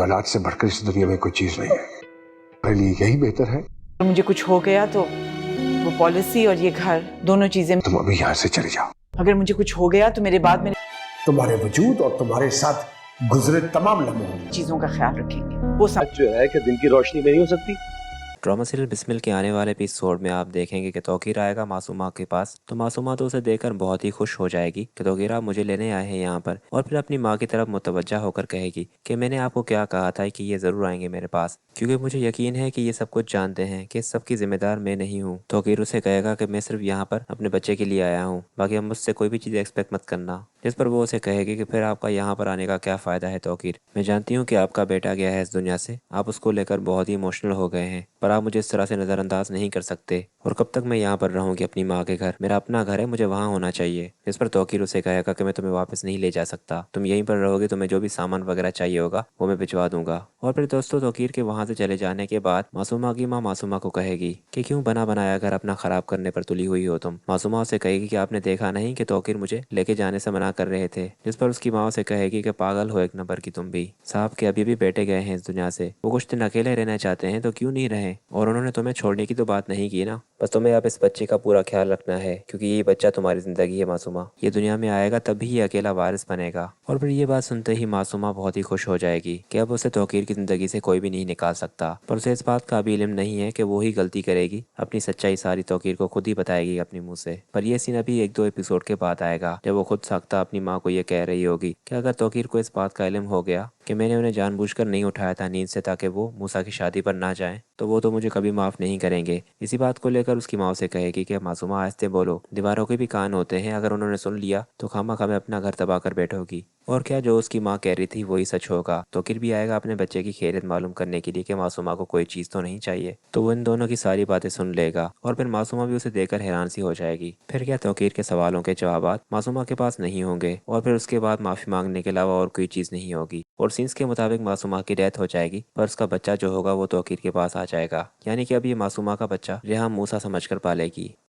औलाद से बढ़कर इस दुनिया में कोई चीज नहीं है। मेरे लिए यही बेहतर है। अगर मुझे कुछ हो गया तो वो पॉलिसी और ये घर दोनों चीजें, तुम अभी यहाँ से चले जाओ। अगर मुझे कुछ हो गया तो मेरे बाद में तुम्हारे वजूद और तुम्हारे साथ गुजरे तमाम लम्हों चीजों का ख्याल रखेंगे। वो सब जो है कि दिन की रोशनी में नहीं हो सकती। ड्रामा सीरियल बिस्मिल के आने वाले एपिसोड में आप देखेंगे कि तौकीर आएगा मासूमा के पास, तो मासूमा तो उसे देखकर बहुत ही खुश हो जाएगी कि तौकीर आप मुझे लेने आए हैं यहाँ पर, और फिर अपनी माँ की तरफ मुतवज्जा होकर कहेगी कि मैंने आपको क्या कहा था कि ये ज़रूर आएंगे मेरे पास, क्योंकि मुझे यकीन है कि ये सब कुछ जानते हैं कि इस सब की जिम्मेदार मैं नहीं हूँ। तौकीर उसे कहेगा कि मैं सिर्फ यहाँ पर अपने बच्चे के लिए आया हूँ, बाकी अब मुझसे कोई भी चीज़ एक्सपेक्ट मत करना। जिस पर वो उसे कहेगी कि फिर आपका यहाँ पर आने का क्या फ़ायदा है तौकीर, मैं जानती हूँ कि आपका बेटा गया है इस दुनिया से, आप उसको लेकर बहुत ही इमोशनल हो गए हैं, पर आप मुझे इस तरह से नज़रअंदाज नहीं कर सकते। और कब तक मैं यहाँ पर रहूँगी अपनी माँ के घर, मेरा अपना घर है, मुझे वहाँ होना चाहिए। इस पर तौकीर उसे कहेगा कि मैं तुम्हें वापस नहीं ले जा सकता, तुम यहीं पर रहोगे, तुम्हें जो भी सामान वगैरह चाहिए होगा वो मैं भिजवा दूंगा। और फिर दोस्तों तौकीर के वहाँ से चले जाने के बाद मासूमा की माँ मासूमा को कहेगी कि क्यों बना बनाया घर अपना खराब करने पर तुली हुई हो तुम। मासूमा उसे कहेगी कि आपने देखा नहीं कि तौकीर मुझे लेके जाने से मना कर रहे थे। जिस पर उसकी माँ उसे कहेगी कि पागल हो एक नंबर की तुम भी, साहब के अभी भी बेटे गए हैं इस दुनिया से, वो कुछ दिन अकेले रहना चाहते हैं तो क्यों नहीं रहे, और उन्होंने तुम्हें छोड़ने की तो बात नहीं की ना, बस तुम्हें अब इस बच्चे का पूरा ख्याल रखना है, क्योंकि ये बच्चा तुम्हारी जिंदगी है मासूमा, ये दुनिया में आएगा तभी ये अकेला वारिस बनेगा। और फिर ये बात सुनते ही मासूमा बहुत ही खुश हो जाएगी कि अब उसे तौकीर की जिंदगी से कोई भी नहीं निकाल सकता, पर उसे इस बात का भी इल्म नहीं है कि वो ही गलती करेगी, अपनी सच्चाई सारी तौकीर को खुद ही बताएगी अपने मुंह से। पर यह सीन अभी 1-2 एपिसोड के बाद आएगा, जब वो खुद साख्ता अपनी माँ को ये कह रही होगी कि अगर तौकीर को इस बात का इल्म हो गया कि मैंने उन्हें जानबूझकर नहीं उठाया था नींद से ताकि वो मूसा की शादी पर ना जाएं, तो वो तो मुझे कभी माफ़ नहीं करेंगे। इसी बात को लेकर उसकी माँ से कहेगी कि मासूमा आहिस्ते बोलो, दीवारों के भी कान होते हैं, अगर उन्होंने सुन लिया तो खामा में अपना घर तबाह कर बैठोगी। और क्या जो उसकी माँ कह रही थी वही सच होगा, तौकीर भी आएगा अपने बच्चे की खैरियत मालूम करने के लिए कि मासूमा को कोई चीज़ तो नहीं चाहिए, तो वो इन दोनों की सारी बातें सुन लेगा, और फिर मासूमा भी उसे देखकर हैरान सी हो जाएगी। फिर क्या तौकीर के सवालों के जवाब मासूमा के पास नहीं होंगे, और फिर उसके बाद माफ़ी मांगने के अलावा और कोई चीज़ नहीं होगी, और सीन्स के मुताबिक मासूमा की डेथ हो जाएगी, पर उसका बच्चा जो होगा वो तौकीर के पास आ जाएगा, यानी कि अब ये मासूमा का बच्चा रेहाम मूसा समझकर पालेगी।